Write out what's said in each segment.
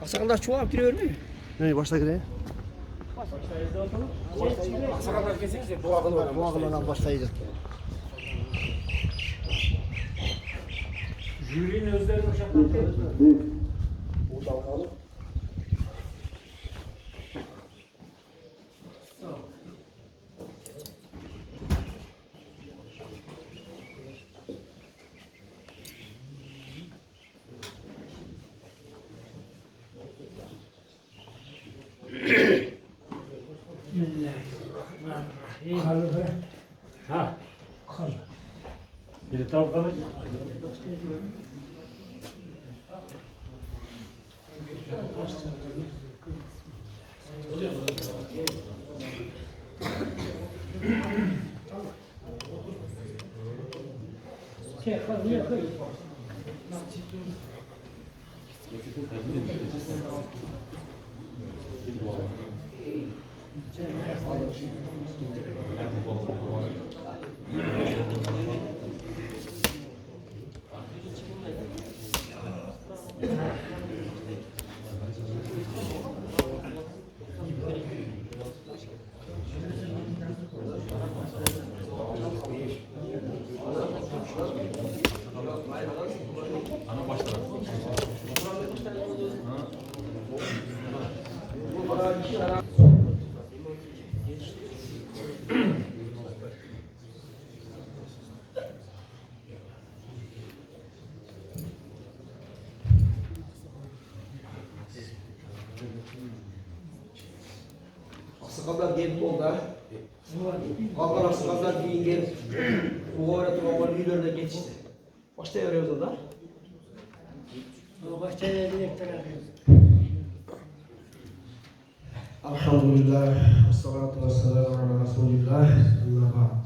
Ақсақалдар чуап кіре бермей. Ne başta gireyim? Ақсақалдар келсеңіздер дуағылынан başlayacak. Jürinin özlerine uşaklar Bismillahirrahmanirrahim. Ha. Bir tavuk alır. Ақсақалдар келіп болды. Қалған ақсақалдар кейін келіп, оғайра тұрған үйлеріне кетішті. Баштай береміз онда. Баштай береміз. Alhamdulillah, assalatu wassalamu ala rasulillah, amma ba'd.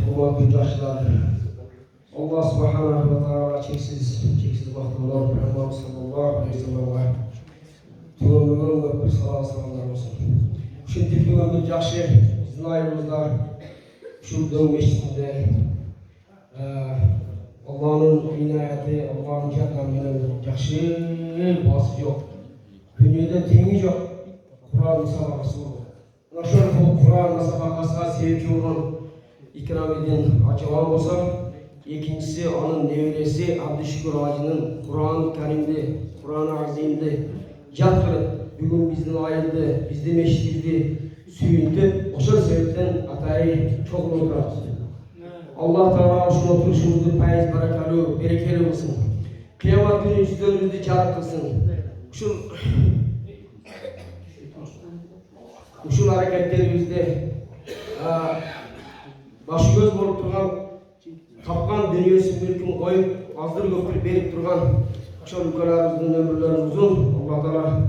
Hurmatli yoshlar, Alloh subhanahu va taolo cheksiz baxtlilar Muhammad sallallohu alayhi vasallamga tuğumluğun ve bir salamlar olsun. Şu tipimizin yaşı, bizim ayımızda şu dön meşrinde Allah'ın inayeti, Allah'ın yardımının yaşı bası yok. Dünyada temiz yok. Kur'an sabahası oldu. Şöyle Kur'an sabahası sevgi olan ikram edin açılan olsa, ikincisi onun nevresi Abdüşşükür Hacı'nın Kur'an-ı Kerim'de, Kur'an-ı Azim'de yat kılıp, bugün bizden ayrıldı, bizde meşgildi, süyündü. O sebepten atayı çok unutlar. Allah Teala şunu oturuşumuzu payız barakalı, berekeli olsun. Kıyamet günü yüzlerimizi kâr kılsın. Şu hareketlerimizde başı göz bolup durgan, tapkan dünyası mülkün koyup, azdır köpür berip durgan şu ülkelerimizin ömürleri uzun. Allah Teala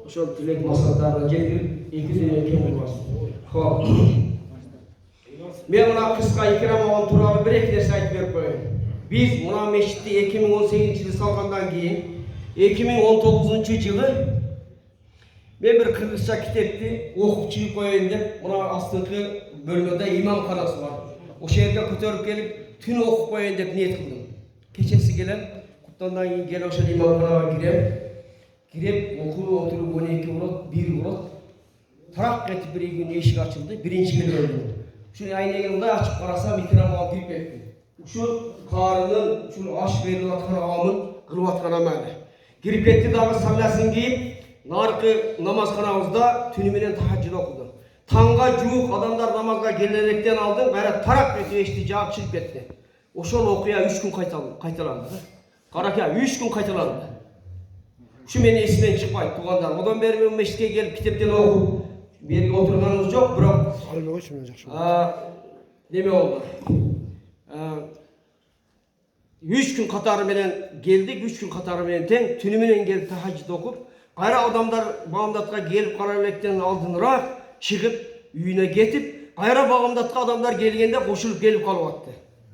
şu tilek masatlarına getirip iki dünya kim olmasın. Hop. Ben buna kıska ikram olan turalı bir iki ders ayet verip koyayım. Biz buna meşitte 2018 yılı salgandan keyin 2019 yılı ben bir Kırgızca kitapti okup çıkıp koyayım dep, buna astırkı bölmede imam kanası var. O şehirde kötörüp gelip tün okup koyayım dep niyet kıldım. Keçesi gelen, kutlandan gelen o şehirde imam kanaya girip okulu oturup 12 ulat, 1 ulat. Tarak etip bir gün eşik açıldı, birinci gün öldüm. Şu aynı yılda açıp karasam ikram alıp girip ettim. Şu karının, şu aş verilen atkan ağamın kılıp atkan ameli. Girip etti dağı sallasın giyip, narkı namazxanamızda tünümünen tahajjud okudu. Tanga juuk adamlar namazga gelerekten aldı, gayret tarak eti eşti cevap çıkıp etti. Oşol okuya 3 gün kaytalandı. Karakaya 3 gün kaytalandı. Şu meni esinden çıkmaydı tuğanlar. Odan beri ben meşitke gelip kitapten okup bir oturganımız yok, bırak. Deme oldu. 3 gün katarı menen geldik, 3 gün katarı menen ten tünümünen gelip tahajjud okup, gayra adamlar bağımdatқа gelip kararlekten aldınırak çıkıp üyüne getip, gayra bağımdatқа adamlar gelgende koşulup gelip kalıvattı.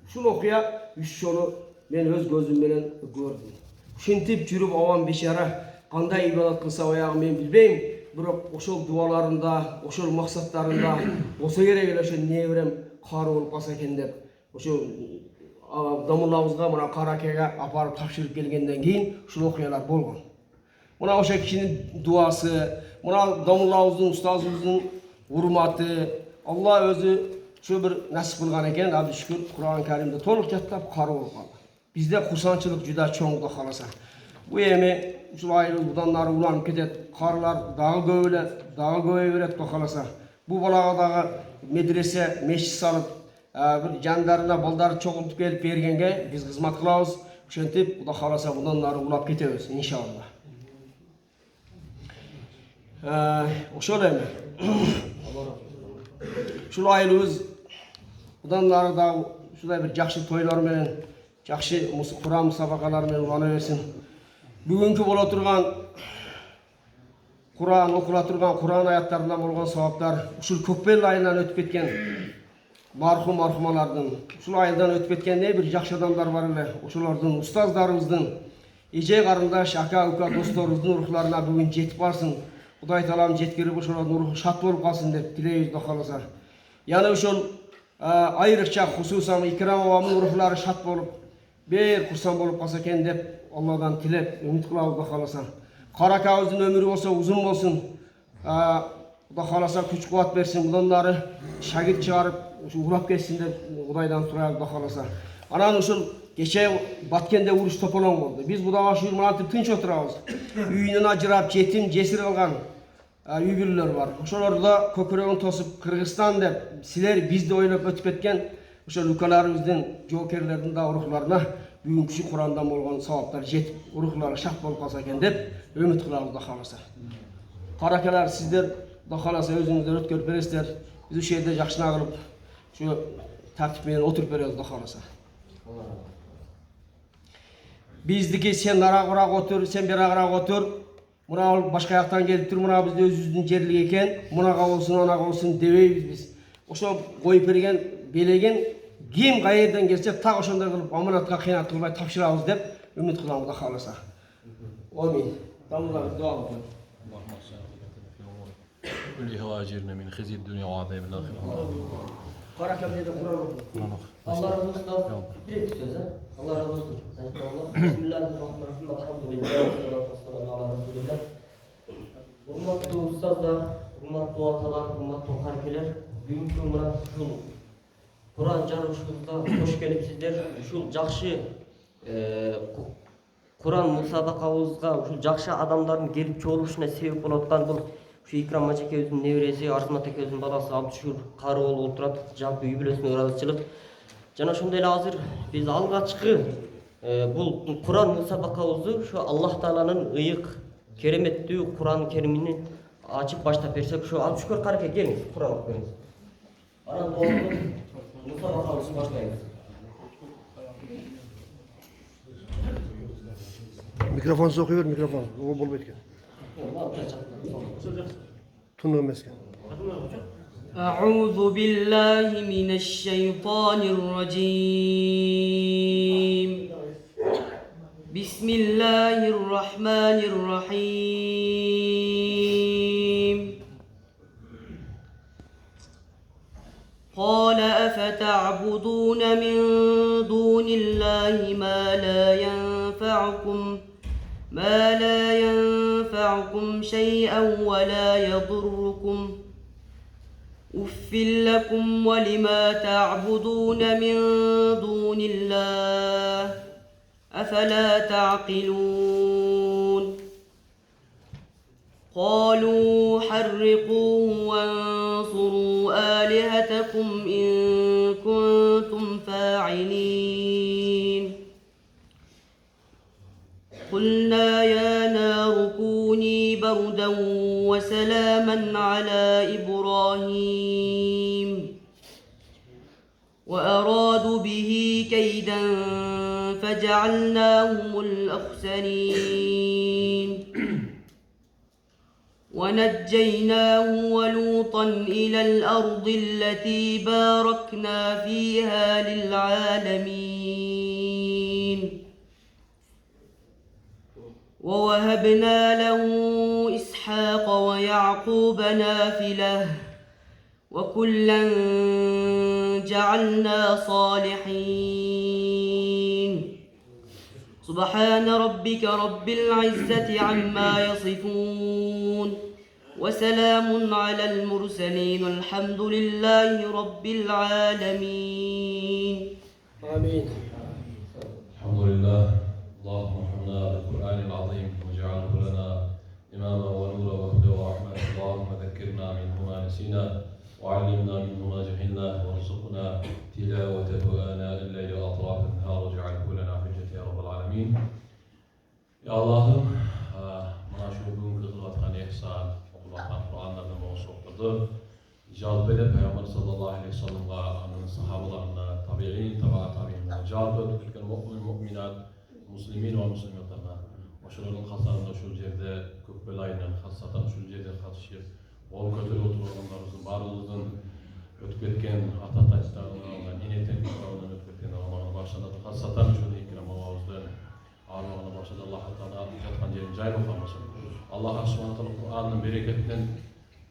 Şunu okuya 3 yolu ben öz gözümden gördüm. Şintip жүрүp avam beşara qanday ibadat kılsa oyağım ben bilbeyim. Bırak oşol dualarında, oşol maksatlarında olsa gerek ele şu nevrem kar olup basa eken dep. Oşol damulabızga mına Karakayga aparıp tapşırıp gelgenden keyin şu okuyalar bolgan. Muna oşa kişinin duası, muna damulağımızın, ustazımızın hurmatı, Allah özü şu bir nasip kılgan eken, abdi şükür Kur'an-ı Kerim'de toluk yatlap karı olup kaldı. Bizde kursançılık juda çoğunda kalasa. Bu emi şu ayrı budanları ulanıp ketet, karlar dağı göğe kalasa. Bu balağa dağı medrese, meşri salıp, bir jandarına baldarı çoğuntup gelip bergenge biz hizmet kılabız. Şöntip bu da kalasa budanları ulap ketebiz inşallah. Oşol emi. Şul aylığız budanları da şulay bir jakşı toylar menen, jakşı Kur'an musabakalar menen ulana versin. Bugünkü bola turgan Kur'an okula turgan Kur'an ayatlarından bolgan savaplar şul Kökbel ayından ötüp ketken marhumalardan, şul aydan ötüp ketken ne bir jakşı adamlar var ele, oşulardan, ustazlarımızdan, ece qarındaş, aka, uka, dostlarımızın ruhlarına bugün jetip barsın. Huday talam jetkiri oşulardan ruhu şat bolup kalsın dep dileyimiz de kalasa. Yani oşol ayrıkça hususan ikram avamın ruhları şat bolup, bir kursan bolup kalsa eken dep Allah'dan tilep, ümit kılabız da kalasa. Karakağızın ömrü olsa uzun olsun. Da kalasa güç kuvvet versin. Bunları şagird çıkarıp ulap geçsin de Hudaydan sorayız da kalasa. Anan usul geçe Batkende uruş topalan oldu. Biz bu da şu manatip tınç oturabız. Üyünün acırap, jetim, cesir algan üygürler var. Oşolarda köküreğin tosip Kırgızstan dep siler bizde oynap ötüp etken oşo lukalarımızdan, jokerlerden da ruhlarına bugünkü Kur'an'dan bolgan savaplar jetip ruhları şak bolup kalsa eken dep ümit kılabız da kalasa. Karakalar sizler da kalasa özünüzden ötkörüp beresizler. Biz şu yerде jakşına kılıp şu tartip menen oturup berебиz da kalasa. Bizdiki sen naragırak otur, sen beragırak otur. Muna başka yaktan gelip tur, muna bizde özümüzdün jerligi eken, munaga olsun, anaga olsun debeybiz biz. Oşo koyup bergen, belegen kim qayerden gelse tak oşonday kılıp amanatga kıynat kılbay tapşırabız dep ümit kılabız da kalasa. Amin. Damlar dua kılın. Kulli hawajirna min khizi dunya wa azabil akhirah. Karakam dedi Kur'an okuyun. Allah razı olsun. Bir söz ha. Allah razı olsun. Bismillahirrahmanirrahim. Elhamdülillah. Ala Resulillah. Hurmatlı ustazlar, hurmatlı atalar, hurmatlı harkeler. Bugünkü mına şu Kur'an jarışımızda hoş gelipsizler. Şu jakşı Kur'an musabakabızga şu jakşı adamların gelip çoğuluşuna sebep bolatkan bu şu İkram Maçakeviz'in nevresi, Arzum Atakeviz'in balası Abdüşür karı ol oturat, jampı übülesine uğradıçılık. Jana şunday hazır biz algaçkı bu Kur'an musabakabızı şu Allah Taala'nın ıyık keremetli Kur'an-ı Kerim'ini açıp başta versek şu Abdüşür karıke geliniz Kur'an okuyunuz. Anan doğru musabakabızı başlayınız. Mikrofonsuz okuyuver mikrofon. O bol etken. Tunu mesken. أعوذ بالله من الشيطان الرجيم بسم الله الرحمن الرحيم قال أفتعبدون من دون الله ما لا ينفعكم شيئا ولا يضركم أف لكم ولما تعبدون من دون الله أفلا تعقلون قالوا حرقوه وانصروا آلهتكم إن كنتم فاعلين قلنا يا نار كوني بردا وسلاما على إبراهيم وأرادوا به كيدا فجعلناهم الأخسرين ونجيناه ولوطا إلى الأرض التي باركنا فيها للعالمين ووهبنا له إسحاق ويعقوب نافلة وكلا جعلنا صالحين سبحان ربك رب العزة عما يصفون وسلام على المرسلين الحمد لله رب العالمين Amin. الحمد لله اللهم ارحمنا بالقرآن العظيم واجعله لنا إماما ونورا وهدى ورحمة. اللهم ذكرنا منه ما نسينا وعلمنا منه ما جهلنا وارزقنا تلاوته آناء الليل وأطراف النهار واجعله لنا حجة يا رب العالمين. Ya Allah'ım, bana şu bugün kızılatkan ihsan, okulatkan Kur'an'lardan bana sohbeti, icazı edip Peygamber sallallahu aleyhi ve sellem'e, anının sahabalarına, tabi'in, tabi'inlerine, icazı edip müminat, muslimin ve muslimatlarına, başarıların kasarında şu cevde, kökbelayla, hasatan şu cevde katışır, ol kötülü otururlarımızın, varlığımızın, ötüp etken atataylarından, inetten kutlarından ötüp etken Allah'ın başladı, hasatan şunu ikram avazlarını, Allah'ın başladı, Allah'a Teala yatkan yerin cayla kalmasın. Allah subhanahu Kur'an'ın bereketinden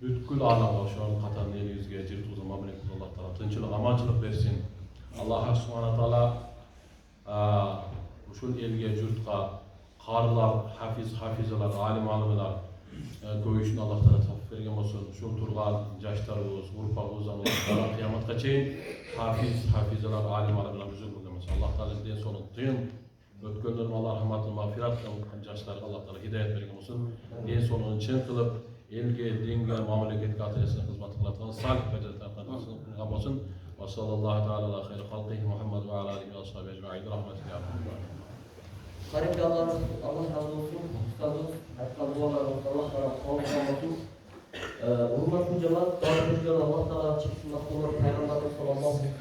bütkül alem var. Şu an Katar'ın eli yüzge, cirit uzama bilekuz Allah Teala. Tınçılık, amaçlık versin. Allah subhanahu Teala şu elge, cürtka, karılar, hafizalar, alim alimler göğüşün Allah Teala tafik vergen olsun. Şu turgan, yaşlarımız, urpağımız, Allah Teala kıyamet çeyin. Hafizalar, alim alimler güzel bulunmaz. Allah Teala diye sonu duyun. Ötkönlerim Allah rahmatını mağfirat yaşlar Allah Teala hidayet vergen olsun. En sonunu çen kılıp elge, dinge, mamleketke ateşine hizmet kılatkan salih becerten olsun. Ve sallallahu teala ala hayri halqihi Muhammed ve ala alihi ve ashabi ecma'in rahmetiyle ya Rabbi. Garip Allah razı olsun. Ustadımız, hatta dualarımız Allah Teala olsun. Hürmetli cemaat, doğru Allah Teala çıksın. Nasıl Peygamberimiz sallallahu aleyhi ve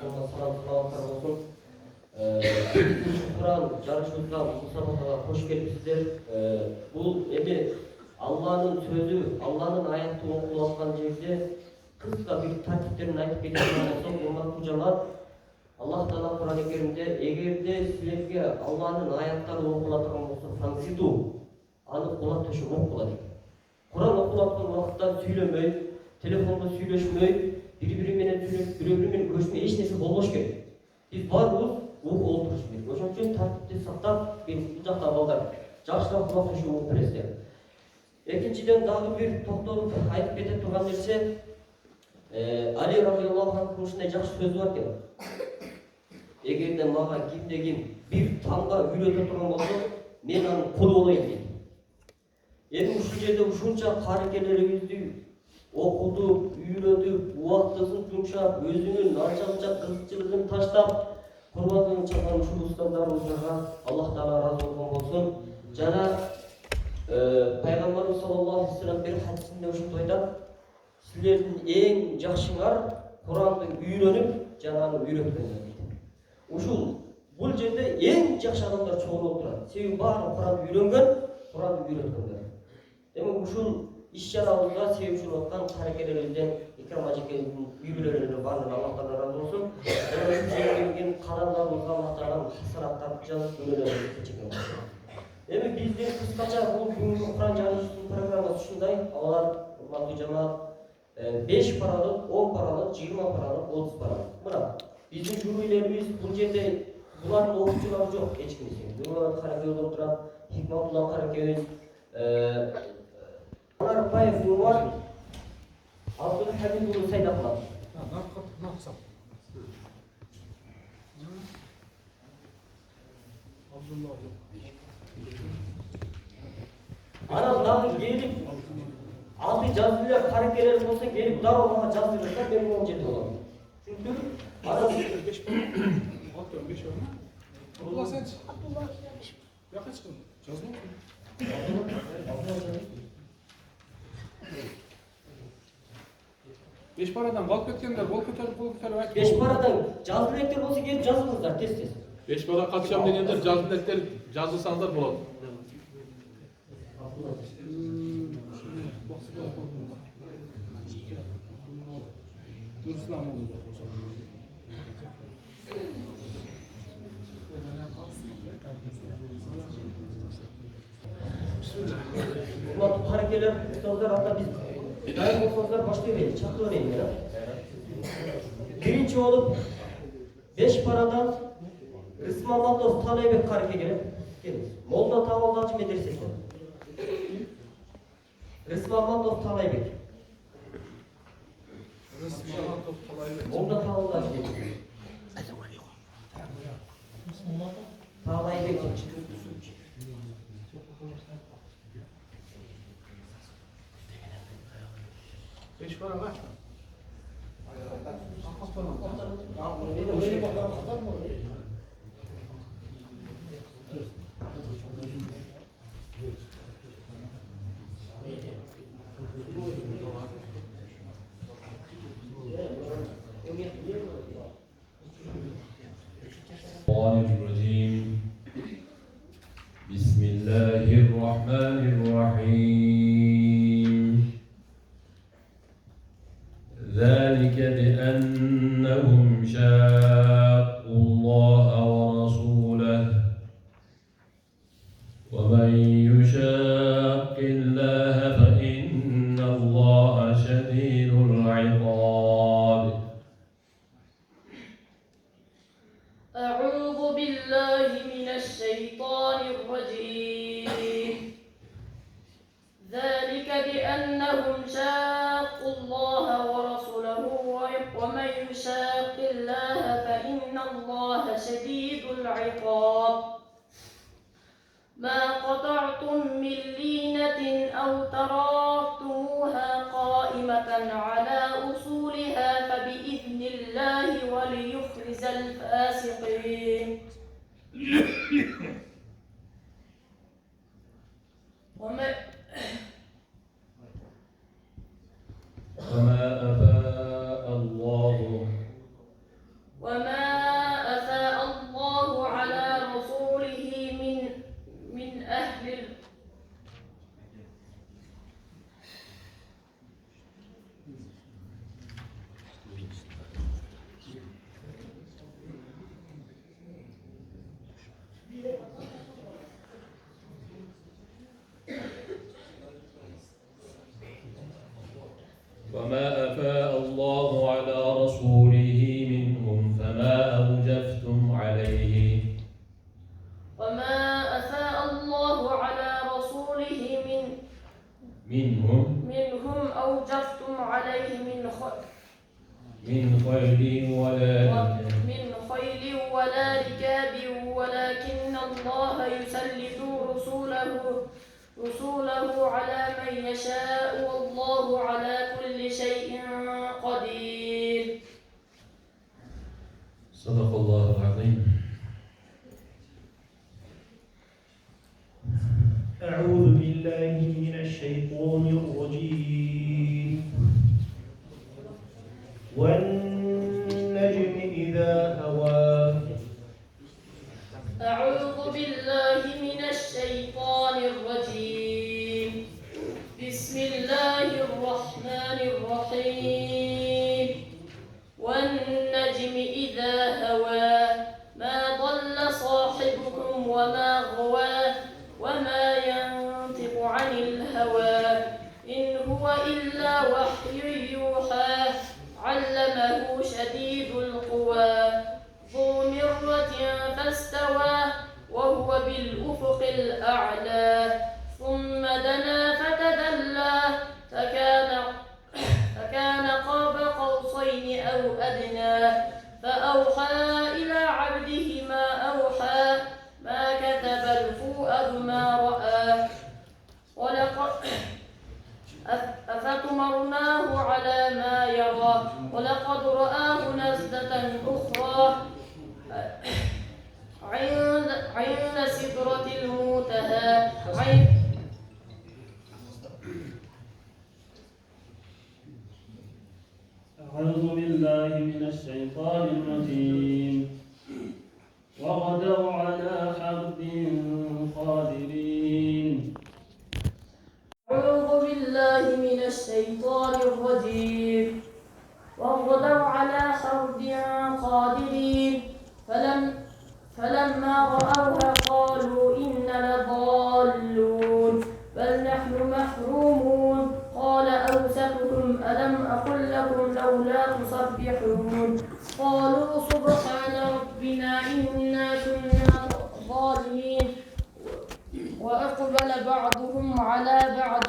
sellem olsun. Kur'an yarışımızda Musa'ya hoş geldinizler. Bu Allah'ın sözü, Allah'ın ayeti okulatkan yerde kısa bir taktiklerini ayıp geçirmek olsun. Bunlar bu cemaat Allah Teala Kur'an-ı Kerim'de eğer de sizlerge Allah'ın ayetlerini okulatkan olsa sanksidu anı kulak taşı okuladı. Kur'an okulatkan vakitte söylemey, telefonda söyleşmey, birbirine görüşmey, hiç neyse bolboş gerek. Biz varız, oku oturuşmayız. Oşun için tartipte saktap, bir uzakta balдар. Жақшылап kulak taşı oku presler. Ekinciden daha bir toktolup ayıp ete turgan derse Ali radıyallahu anh'ın uşunday жақсы söz var ki Egerde mağa kimde bir tanga үйрете turgan bolsa men anın kulu olayım deydi. Emin uşu jerde uşuncha karykelerimizni okuduk, үйрөтүp, убактысын жумшап, өзүнүн анча-мынча кызыкчылыгын таштап, курбандыгын чалган ушул устаздарыбызга Аллах Таала ыраазы болгон болсун. Жана Пайгамбарыбыз саллаллаху алейхи ва саллям бир хадисинде ушундай айтат. Силердин эң жакшыңар Куранды үйрөнүп, жана аны үйрөткөндөр дейт. Ушул бул жерде эң жакшы адамдар чогулуп турат. Себеби баары Куранды үйрөнгөн, Куранды үйрөткөндөр. Демек ушул иш-чарабызга себеп болуп аткан тарикелерибизден Икрам ажекебиздин үй-бүлөлөрү баардыгына Аллах Таала ыраазы болсун. Жана ушул жерге келген кадамдарыбызга Аллах Таала хасараттар жазып өлөлөрүн чеккен болсун. Эми биздин кыскача бул бүгүнкү Куран жарыштын программасы ушундай. Алар урматтуу жамаат 5 паралык, 10 паралык, 20 паралык, 30 паралык. Мына биздин жюрилерибиз бул жерде булардын окуучулары жок эч кимсе. Дүйнөлүк каракөз отурат, Хикматулла каракөз, Арбаев Умар, Абдулхамид уулу Сайдахмат. Анан дагы келип, алты жазып эле каракелер болсо келип дароо мага жазып берсе, мен могу жетип алам. Чүнкү анан 5 var mı? Abdullah sen. Abdullah. Ya kaç kıl? Yazma mı? Beş paradan bal kötkenler, bol kötörüp aytып. 5 paradan жазып электер болсо келип жазыңыздар тез-тез. 5 para katışam degender жазылдектер жазылсаңдар болот. Urmatlı harekeler, ustazlar hatta biz daim ustazlar başlayıverin, çakıverin ya. Birinci olup 5 paradan Rısmamatov Talebek hareke gelip Geliniz. Molda Tavaldacı medresesi. Rızvan Mandov Talaybek. Molda Tavaldacı medresesi. Talaybek. Beş para kaç? الشيطان الرجيم بسم الله الرحمن الرحيم ذلك بأنهم شاقوا الله ورسوله ومن يشاق الله فإن الله شديد العقاب أعوذ بالله من الشيطان الرجيم ذلك بأنهم شاقوا الله ورسوله ومن يشاق الله فإن الله شديد العقاب ما قطعتم من لينة أو تركتموها قائمة على أصولها فبإذن الله وليخرج الفاسقين وما أفاء الله على رسوله من أهل وما أفاء الله على رسوله منهم فما أوجفتم عليه وما أفاء الله على رسوله منهم أوجفتم عليه من خيل ولا ركاب ولكن الله يسلط رسوله على من يشاء والله على كل شيء قدير. صدق الله العظيم. أعوذ بالله من الشيطان الرجيم والنجم إذا هوى أعوذ بالله من الشيطان الرجيم بسم الله الرحمن الرحيم والنجم إذا هوى ما ضل صاحبكم وما غوى وما ينطق عن الهوى إن هو إلا وحي يوحى علمه شديد القوى ذو مرة فاستوى وهو بالأفق الأعلى ثم دنا فتدلى فكان قاب قوسين أو أدنى فأوحى إلى عبده ما أوحى ما كذب الفؤاد ما رأى ولقد أفتمرناه على ما يرى ولقد رآه نزلة أخرى عند سدرة المنتهى أعوذ بالله من الشيطان الرجيم وغدوا على حرد قادرين. أعوذ بالله من الشيطان الرجيم وغدوا على حرد قادرين فلما رأوها قالوا إنا لضالون بل نحن محرومون قال أوسطهم ألم أقل لكم لولا تسبحون قالوا سبحان ربنا إنا كنا ظالمين بعضهم على بعض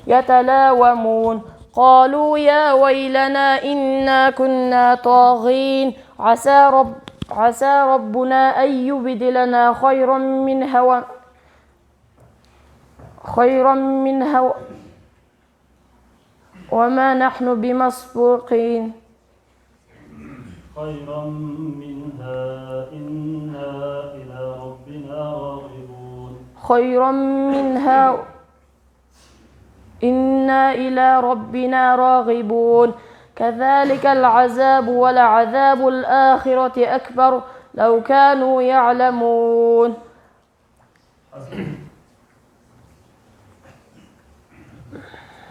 يتلاومون قالوا يا ويلنا إنا كنا طاغين عسى ربنا أن يبدلنا خيرا منها وما نحن بمسبوقين خيرا منها إنا إلى ربنا راغبون خيرا منها إنا إلى ربنا راغبون كذلك العذاب ولعذاب الآخرة أكبر لو كانوا يعلمون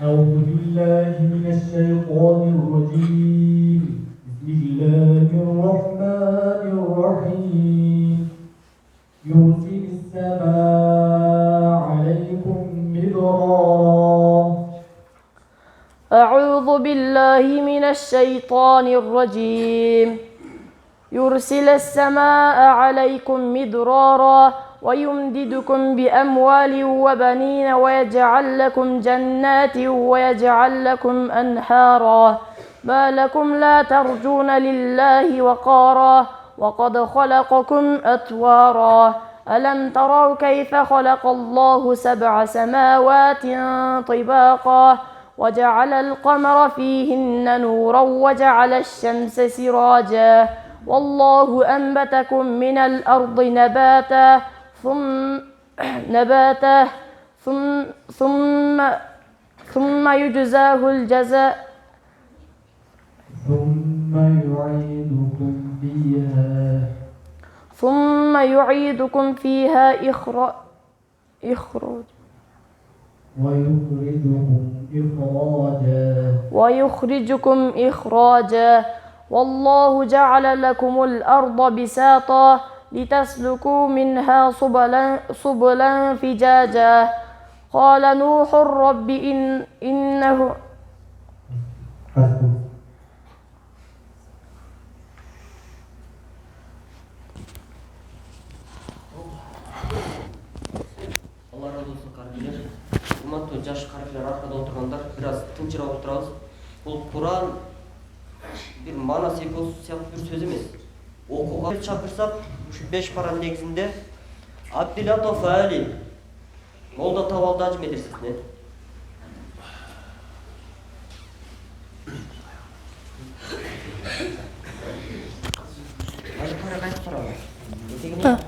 أعوذ بالله من الشيطان الرجيم بسم الله الرحمن الرحيم يرسل السماء عليكم مدرارا أعوذ بالله من الشيطان الرجيم يرسل السماء عليكم مدرارا ويمددكم بأموال وبنين ويجعل لكم جنات ويجعل لكم أنهارا ما لكم لا ترجون لله وقارا وقد خلقكم أطوارا ألم تروا كيف خلق الله 7 سماوات طباقا وجعل القمر فيهن نورا وجعل الشمس سراجا والله أنبتكم من الأرض نباتا ثم يجزاه الجزاء ثم يعيدكم فيها إخراج ويخرجكم إخراجا والله جعل لكم الأرض بساطا لتسلكوا منها سبلا فجاجا قال نوح رب إنه Allah razı olsun kardeşler. Umarım yaş kardeşler arkada oturanlar biraz tınçırap oturarız. Bu Kur'an bir mana sekosu bir söz emas. Okuğa çakırsak şu 5 paranın negizinde Abdülatov Ali Molda Tavaldacı medresesine Hadi para kaç para var? Ötekini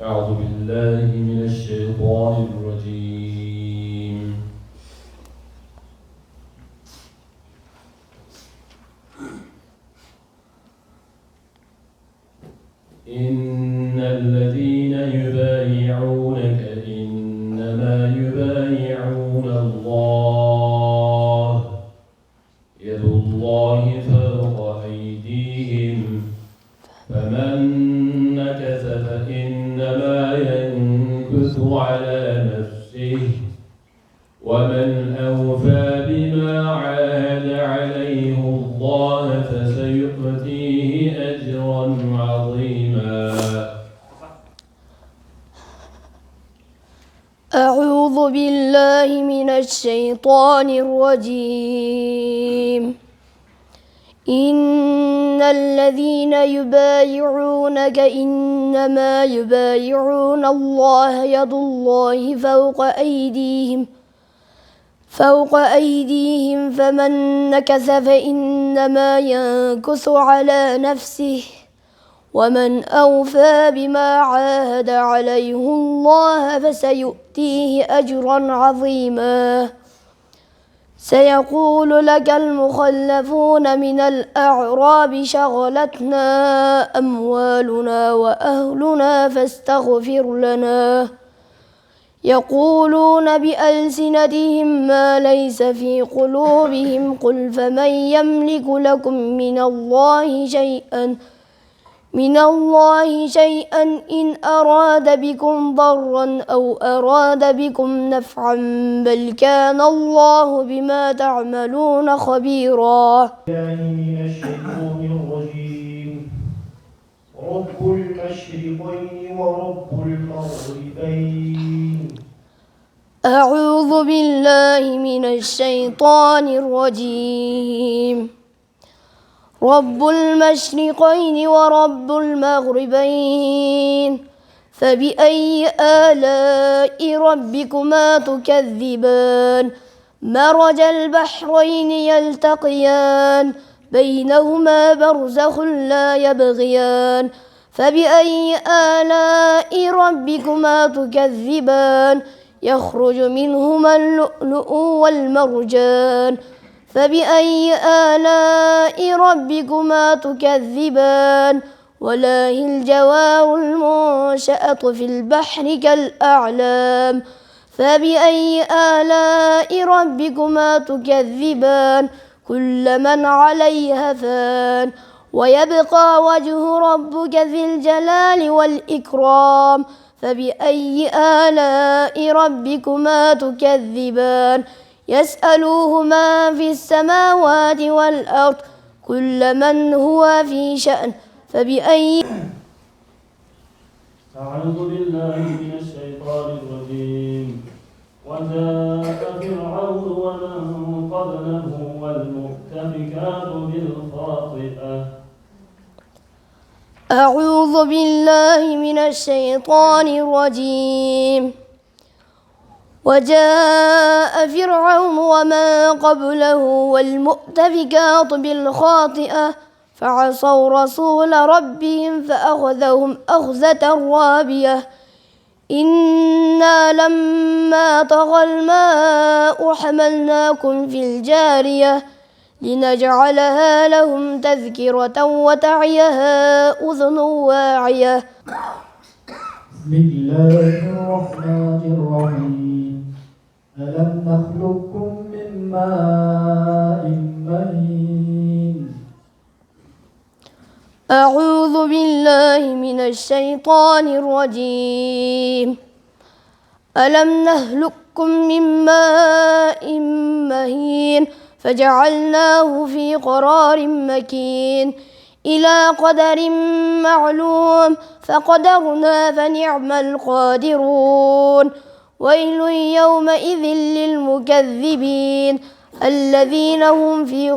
أعوذ بالله من الشيطان الرجيم إن الذين يبايعونك إنما يبايعون الله يد الله فوق أيديهم فمن نكث فإنما ينكث على نفسه ومن أوفى بما عاهد عليه الله فسيؤتيه أجرا عظيما أعوذ بالله من الشيطان الرجيم إن الذين يبايعونك إنما يبايعون الله يد الله فوق أيديهم فمن نكث فإنما ينكث على نفسه ومن أوفى بما عاهد عليه الله فسيؤتيه أجرا عظيما سيقول لك المخلفون من الأعراب شغلتنا أموالنا وأهلنا فاستغفر لنا يقولون بألسنتهم ما ليس في قلوبهم قل فمن يملك لكم من الله شيئا إن أراد بكم ضرا أو أراد بكم نفعا بل كان الله بما تعملون خبيرا. من الشيطان الرجيم رب المشرقين ورب المغربين. أعوذ بالله من الشيطان الرجيم. رب المشرقين ورب المغربين فبأي آلاء ربكما تكذبان مرج البحرين يلتقيان بينهما برزخ لا يبغيان فبأي آلاء ربكما تكذبان يخرج منهما اللؤلؤ والمرجان فبأي آلاء ربكما تكذبان ولاهي الجوار المنشأة في البحر كالأعلام فبأي آلاء ربكما تكذبان كل من عليها فان ويبقى وجه ربك ذي الجلال والإكرام فبأي آلاء ربكما تكذبان يسألوه ما في السماوات والأرض كل من هو في شأن فبأي أعوذ بالله من الشيطان الرجيم وجاء فرعون ومن قبله والمؤتفكات بالخاطئة. أعوذ بالله من الشيطان الرجيم وجاء فرعون ومن قبله والمؤتفكات بالخاطئة فعصوا رسول ربهم فأخذهم أخذة رابية إنا لما طغى الماء حملناكم في الجارية لنجعلها لهم تذكرة وتعيها أذن واعية. بسم الله الرحمن الرحيم ألم نخلقكم من ماء مهين. أعوذ بالله من الشيطان الرجيم ألم نهلككم من ماء مهين فجعلناه في قرار مكين إلى قدر معلوم فقدرنا فنعم القادرون ويل يومئذ للمكذبين الذين هم في